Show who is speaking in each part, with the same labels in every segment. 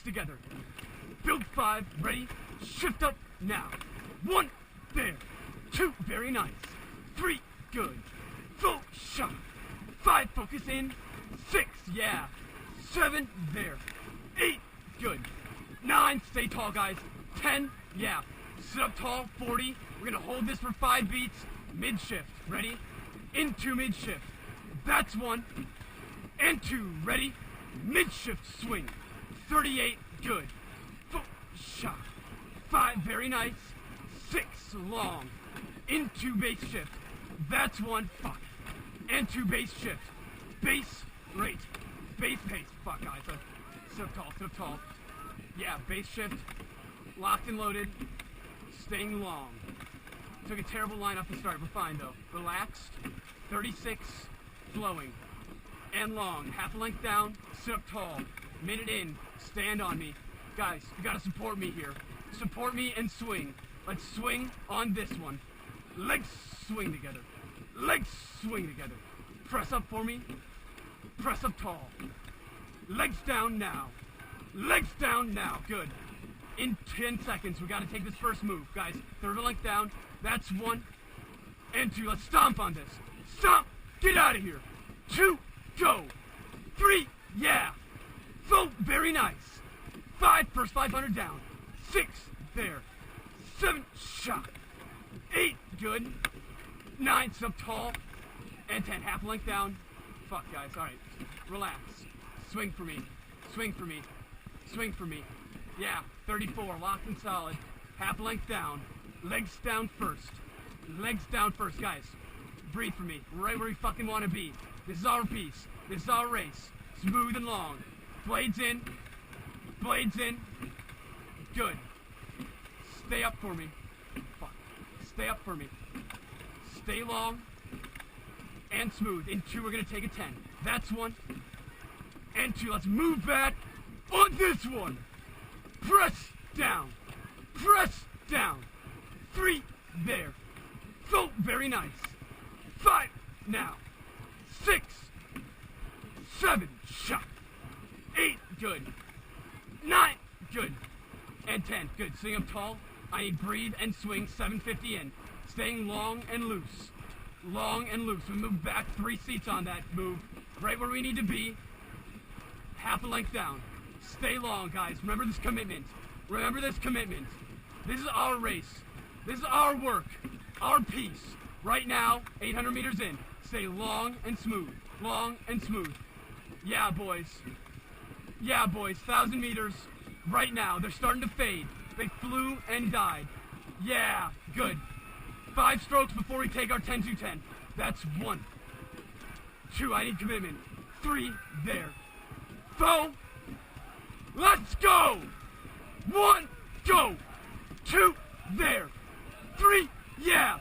Speaker 1: together. Build 5, ready, shift up now. 1, there. 2, very nice. 3, good. 4, shot. 5, focus in. 6, yeah. 7, there. 8, good. 9, stay tall, guys. 10, yeah. Sit up tall, 40. We're gonna hold this for 5 beats. Mid shift, ready? Into mid shift. That's 1. And 2, ready? Mid shift swing. 38, good. 4, shot. 5, very nice. 6, long. Into base shift. That's 1, fuck. And 2, base shift. Base, rate. Base pace, fuck guys. Sit up tall. Yeah, base shift. Locked and loaded. Staying long. Took a terrible line off the start. We're fine though. Relaxed. 36. Flowing. And long. Half a length down. Sit up tall. Minute in. Stand on me. Guys, you gotta support me here. Support me and swing. Let's swing on this one. Legs swing together. Legs swing together. Press up for me. Press up tall. Legs down now. Legs down now. Good. In 10 seconds, we gotta take this first move. Guys, third length down. That's 1. And 2. Let's stomp on this. Stomp. Get out of here. 2. Go. 3. Yeah. 4. Very nice. 5. First 500 down. 6. There. 7. Shot. 8. Good. 9. Sit up tall. And 10. Half length down. Fuck, guys. All right. Relax. Swing for me. Swing for me. Swing for me. Yeah. 34. Locked and solid. Half length down. Legs down first. Legs down first. Guys, breathe for me. Right where we fucking want to be. This is our piece. This is our race. Smooth and long. Blades in. Blades in. Good. Stay up for me. Fuck. Stay up for me. Stay long. And smooth. In 2, we're going to take a 10. That's 1. And 2. Let's move back on this one. Press down. Press down. 3. There. 4. Very nice. 5. Now. 6. 7. Shot. 8. Good. 9. Good. And 10. Good. Swing up tall. I need breathe and swing. 750 in. Staying long and loose. Long and loose. We move back 3 seats on that move. Right where we need to be. Half a length down. Stay long, guys. Remember this commitment. Remember this commitment. This is our race. This is our work. Our piece. Right now, 800 meters in. Stay long and smooth. Long and smooth. Yeah, boys. Yeah, boys. 1,000 meters. Right now. They're starting to fade. They flew and died. Yeah. Good. 5 strokes before we take our 10-2-10. That's 1. 2. I need commitment. 3. There. 4. Let's go! 1. Go! 2. There. 3. Yeah.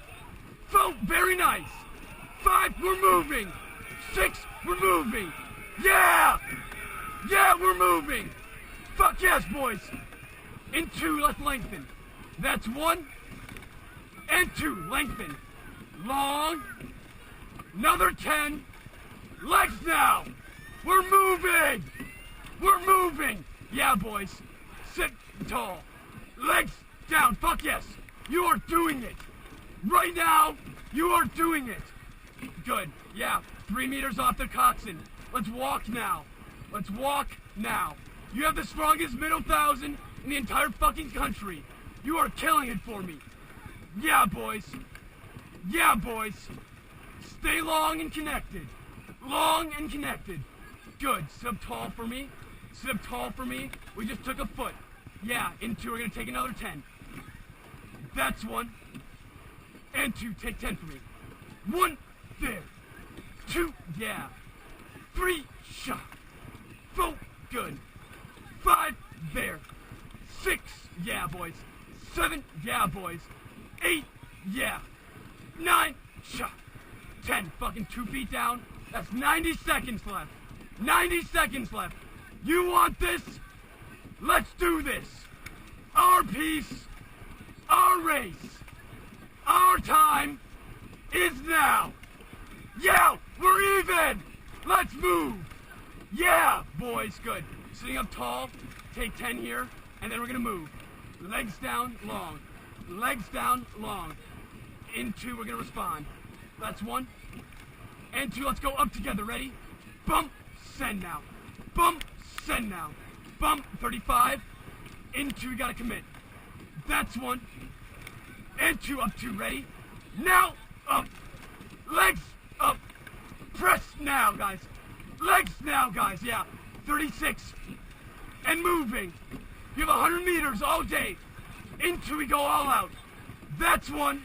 Speaker 1: 4. Very nice. 5. We're moving. 6. We're moving. Yeah! Yeah, we're moving. Fuck yes, boys. In 2, let's lengthen. That's 1. And 2, lengthen. Long. Another 10. Legs now. We're moving. We're moving. Yeah, boys. Sit tall. Legs down. Fuck yes. You are doing it. Right now, you are doing it. Good. Yeah. 3 meters off the coxswain. Let's walk now. Let's walk now. You have the strongest middle 1,000 in the entire fucking country. You are killing it for me. Yeah, boys. Yeah, boys. Stay long and connected. Long and connected. Good. Sit up tall for me. Sit up tall for me. We just took a foot. Yeah, in 2, we're going to take another 10. That's 1. And 2, take 10 for me. 1, there. 2, yeah. 3, shot. 4, good. 5, there. 6, yeah, boys. 7, yeah, boys. 8, yeah. 9, shot. 10, fucking 2 feet down. That's 90 seconds left. 90 seconds left. You want this? Let's do this. Our piece, our race, our time is now. Yeah, we're even. Let's move. Yeah, boys, good. Sitting up tall. take 10 here, and then we're gonna move. Legs down, long. Legs down, long. Into, we're gonna respond. That's 1. And 2, let's go up together, ready? Bump, send now. Bump, send now. Bump, 35. Into, we gotta commit. That's 1. And 2, up 2, ready? Now, up. Legs up. Press now, guys. Legs now, guys, yeah. 36. And moving. You have 100 meters all day. Into, we go all out. That's 1.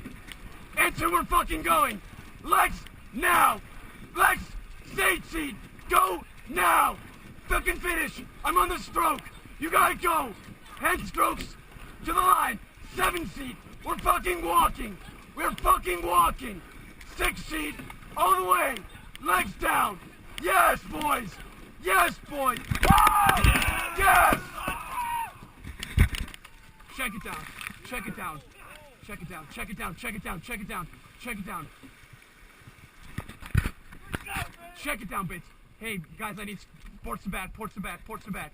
Speaker 1: Into, we're fucking going. Legs now. Legs, stage seat. Go now. Fucking finish. I'm on the stroke. You gotta go. Head strokes to the line. 7 seat. We're fucking walking. We're fucking walking. 6 seat. All the way. Legs down. Yes, boys. Yes, boys. Yes. Check it down. Check it down. Check it down. Check it down. Check it down. Check it down. Check it down. Check it down, bitch. Hey, guys, I need ports to back. Ports to back. Ports to back.